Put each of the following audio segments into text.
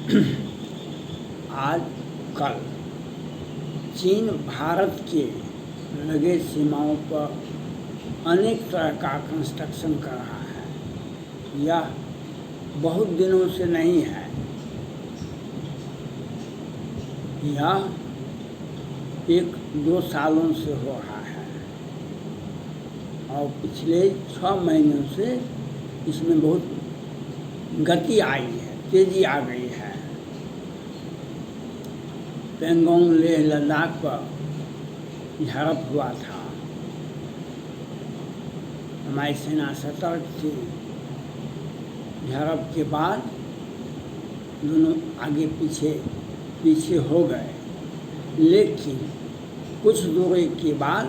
आज कल चीन भारत के लगे सीमाओं पर अनेक तरह का कंस्ट्रक्शन कर रहा है। यह बहुत दिनों से नहीं है, यह 1-2 सालों से हो रहा है और पिछले 6 महीनों से इसमें बहुत गति आई है, तेज़ी आ गई है। पेंगोंग लेह लद्दाख पर झड़प हुआ था, हमारी सेना सतर्क थी। झड़प के बाद दोनों आगे पीछे हो गए, लेकिन कुछ दूरी के बाद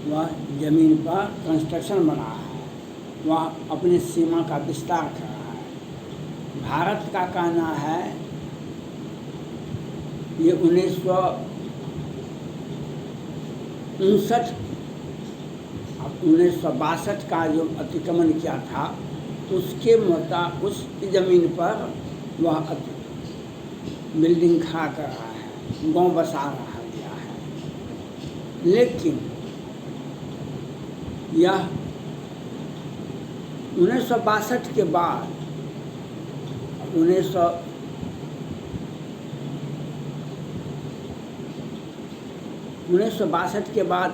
वह ज़मीन पर कंस्ट्रक्शन बना है, वह अपनी सीमा का विस्तार कर रहा है। भारत का कहना है ये 1962 का जो अतिक्रमण किया था उसके उस ज़मीन पर वह बिल्डिंग खड़ा कर रहा है, गांव बसा रहा गया है। लेकिन यह 1962 के बाद 1962 के बाद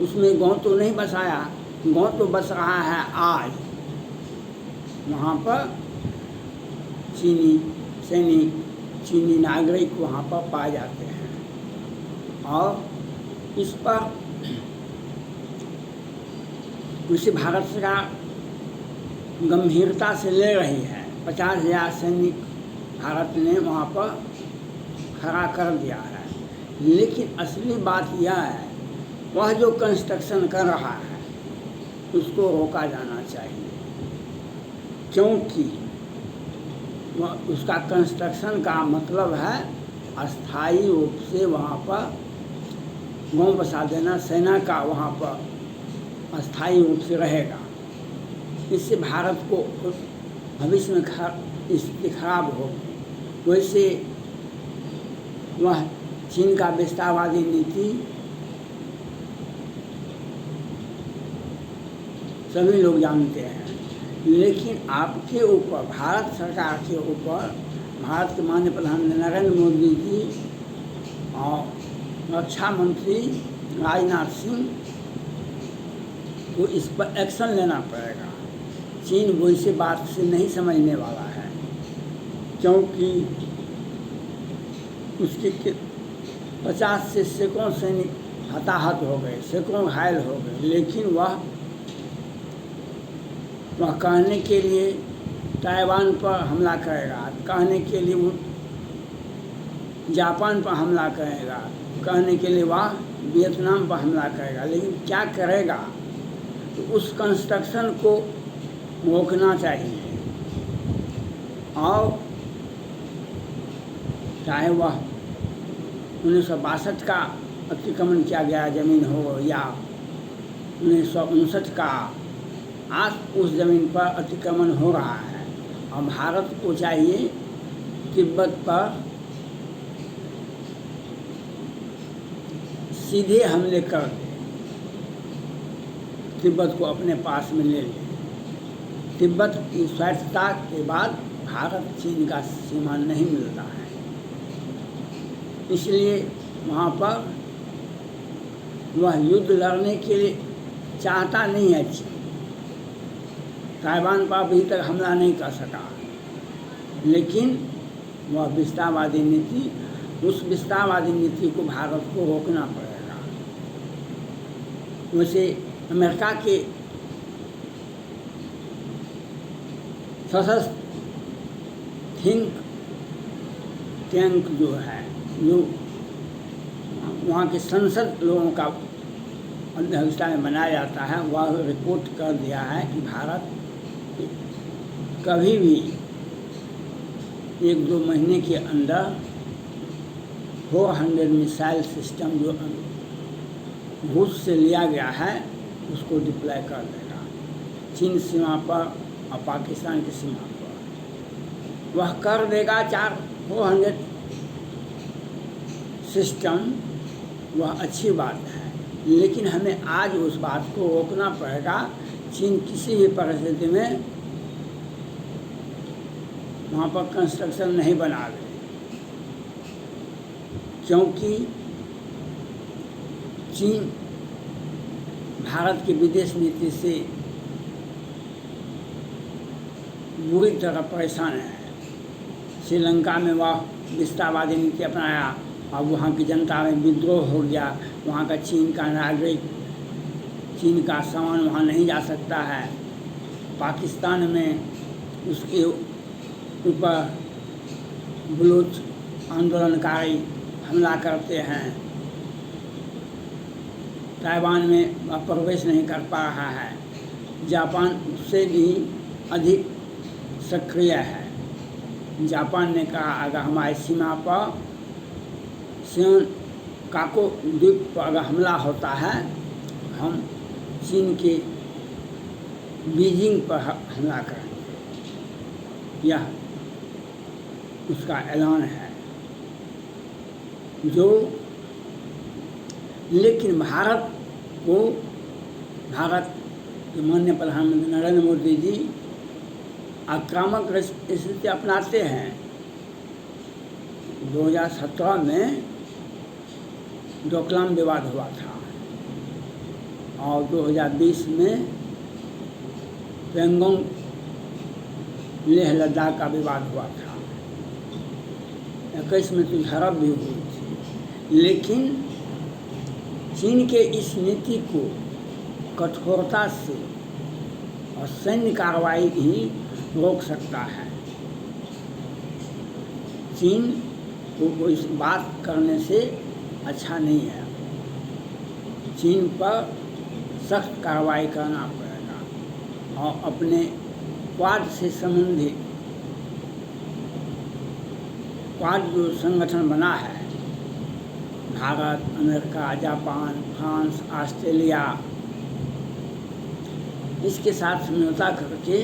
उसमें गांव तो नहीं बसाया, गांव तो बस रहा है आज। वहाँ पर चीनी सैनिक, चीनी नागरिक वहाँ पर पाए जाते हैं और इस पर कृषि भारत सरकार गंभीरता से ले रही है। 50,000 सैनिक भारत ने वहाँ पर खड़ा कर दिया है। लेकिन असली बात यह है, वह जो कंस्ट्रक्शन कर रहा है उसको रोका जाना चाहिए, क्योंकि वह उसका कंस्ट्रक्शन का मतलब है अस्थायी रूप से वहाँ पर गांव बसा देना। सेना का वहाँ पर अस्थायी रूप से रहेगा। इससे भारत को भविष्य में स्थिति खराब होगी। वैसे वह चीन का विस्तारवादी नीति सभी लोग जानते हैं, लेकिन आपके ऊपर, भारत सरकार के ऊपर, भारत के माननीय प्रधानमंत्री नरेंद्र मोदी जी और रक्षा मंत्री राजनाथ सिंह को इस पर एक्शन लेना पड़ेगा। चीन वैसे बात से नहीं समझने वाला है, क्योंकि उसके 50 से सैकड़ों सैनिक हताहत हो गए, सैकड़ों घायल हो गए। लेकिन वह कहने के लिए ताइवान पर हमला करेगा, कहने के लिए वो जापान पर हमला करेगा, कहने के लिए वह वियतनाम पर हमला करेगा। लेकिन क्या करेगा? तो उस कंस्ट्रक्शन को रोकना चाहिए और चाहे वह 1962 का अतिक्रमण किया गया ज़मीन हो या 1959 का, आज उस ज़मीन पर अतिक्रमण हो रहा है और भारत को चाहिए तिब्बत पर सीधे हमले कर दे, तिब्बत को अपने पास में ले ले। तिब्बत की स्वायत्तता के बाद भारत चीन का सीमा नहीं मिलता है, इसलिए वहाँ पर वह युद्ध लड़ने के लिए चाहता नहीं है। चीन ताइवान पर अभी तक हमला नहीं कर सका, लेकिन वह विस्तारवादी नीति, उस विस्तारवादी नीति को भारत को रोकना पड़ेगा। वैसे अमेरिका के सशस्त्र थिंक टैंक जो है, जो वहाँ के संसद लोगों का अध्यक्षता में बनाया जाता है, वह रिपोर्ट कर दिया है कि भारत कभी भी 1-2 महीने के अंदर 400 मिसाइल सिस्टम जो रूस से लिया गया है उसको डिप्लॉय कर देगा चीन सीमा पर और पाकिस्तान की सीमा पर। वह कर देगा 400 सिस्टम, वह अच्छी बात है, लेकिन हमें आज उस बात को रोकना पड़ेगा। चीन किसी भी परिस्थिति में वहाँ पर कंस्ट्रक्शन नहीं बनावे, क्योंकि चीन भारत की विदेश नीति से बुरी तरह परेशान है। श्रीलंका में वह विस्तारवादी नीति अपनाया, अब वहाँ की जनता में विद्रोह हो गया। वहाँ का चीन का नागरिक, चीन का सामान वहाँ नहीं जा सकता है। पाकिस्तान में उसके ऊपर बलूच आंदोलनकारी हमला करते हैं। ताइवान में वह प्रवेश नहीं कर पा रहा है। जापान उससे भी अधिक सक्रिय है। जापान ने कहा अगर हमारी सीमा पर शिनकाकु द्वीप पर अगर हमला होता है, हम चीन के बीजिंग पर हमला करेंगे। यह उसका ऐलान है। लेकिन भारत के माननीय प्रधानमंत्री नरेंद्र मोदी जी आक्रामक स्थिति अपनाते हैं। 2017 में डोकलाम विवाद हुआ था और 2020 में पेंगोंग लेह लद्दाख का विवाद हुआ था। 21 में तो झड़प भी हुई थी। लेकिन चीन के इस नीति को कठोरता से और सैन्य कार्रवाई ही रोक सकता है। चीन को इस बात करने से अच्छा नहीं है। चीन पर सख्त कार्रवाई करना पड़ेगा और अपने क्वाड से संबंधित क्वाड जो संगठन बना है, Bharat, America, Japan, France, Australia, इसके साथ समझौता करके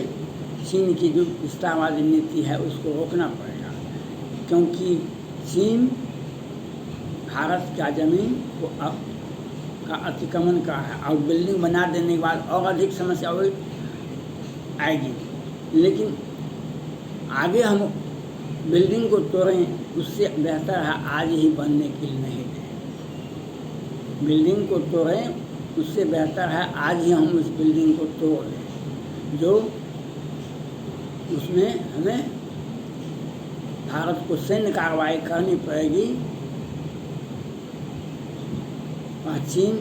चीन की जो विस्तारवादी नीति है उसको रोकना पड़ेगा, क्योंकि चीन भारत का ज़मीन को का अतिक्रमण का है और बिल्डिंग बना देने के बाद और अधिक समस्या आएगी। लेकिन आगे हम बिल्डिंग को तोड़ें, उससे बेहतर है आज ही बनने के लिए नहीं दें। बिल्डिंग को तोड़ें, उससे बेहतर है आज ही हम उस बिल्डिंग को तोड़ दें, जो उसमें हमें भारत को सैन्य कार्रवाई करनी पड़ेगी। और चीन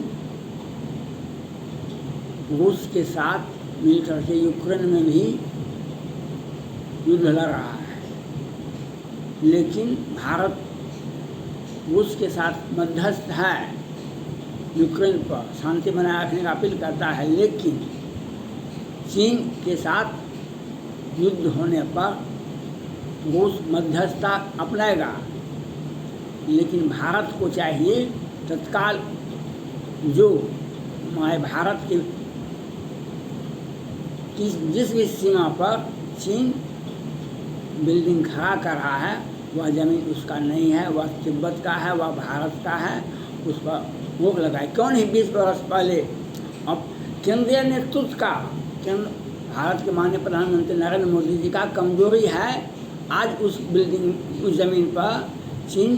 रूस के साथ मिलकर के यूक्रेन में भी युद्ध लड़ रहा है, लेकिन भारत रूस के साथ मध्यस्थ है, यूक्रेन पर शांति बनाए रखने का अपील करता है। लेकिन चीन के साथ युद्ध होने पर रूस मध्यस्थता अपनाएगा, लेकिन भारत को चाहिए तत्काल जो हमारे भारत के जिस भी सीमा पर चीन बिल्डिंग खड़ा कर रहा है वह ज़मीन उसका नहीं है, वह तिब्बत का है, वह भारत का है, उस पर रोक लगाए। क्यों नहीं 20 वर्ष पहले अब केंद्रीय नेतृत्व का भारत के माननीय प्रधानमंत्री नरेंद्र मोदी जी का कमजोरी है। आज उस बिल्डिंग उस ज़मीन पर चीन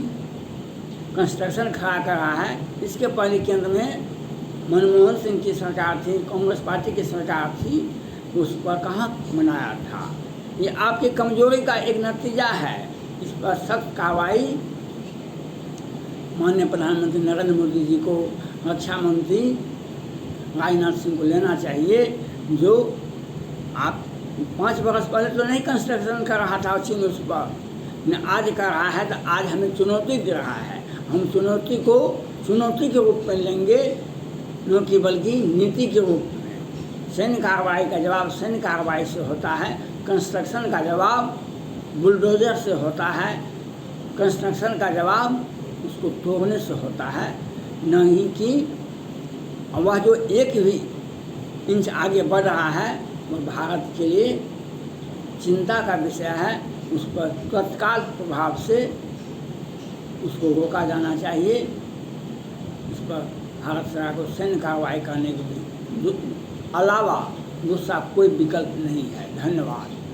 कंस्ट्रक्शन खड़ा कर रहा है। इसके पहले केंद्र में मनमोहन सिंह की सरकार थी, कांग्रेस पार्टी की सरकार थी, उस पर कहाँ बनाया था। ये आपकी कमजोरी का एक नतीजा है। इस पर सख्त कार्रवाई माननीय प्रधानमंत्री नरेंद्र मोदी जी को, रक्षा मंत्री राजनाथ सिंह को लेना चाहिए, जो आप 5 वर्ष पहले तो नहीं कंस्ट्रक्शन कर रहा था चीन, उस पर न आज कर रहा है। तो आज हमें चुनौती दे रहा है। हम चुनौती को चुनौती के रूप में लेंगे, न कि बल्कि नीति के रूप में। सैन्य कार्रवाई का जवाब सैन्य कार्रवाई से होता है, कंस्ट्रक्शन का जवाब बुलडोजर से होता है, कंस्ट्रक्शन का जवाब उसको तोड़ने से होता है, नहीं कि वह जो एक भी इंच आगे बढ़ रहा है वह भारत के लिए चिंता का विषय है, उस पर तत्काल प्रभाव से उसको रोका जाना चाहिए। इस पर भारत सरकार को सैन्य कार्रवाई करने के अलावा दूसरा कोई विकल्प नहीं है। धन्यवाद।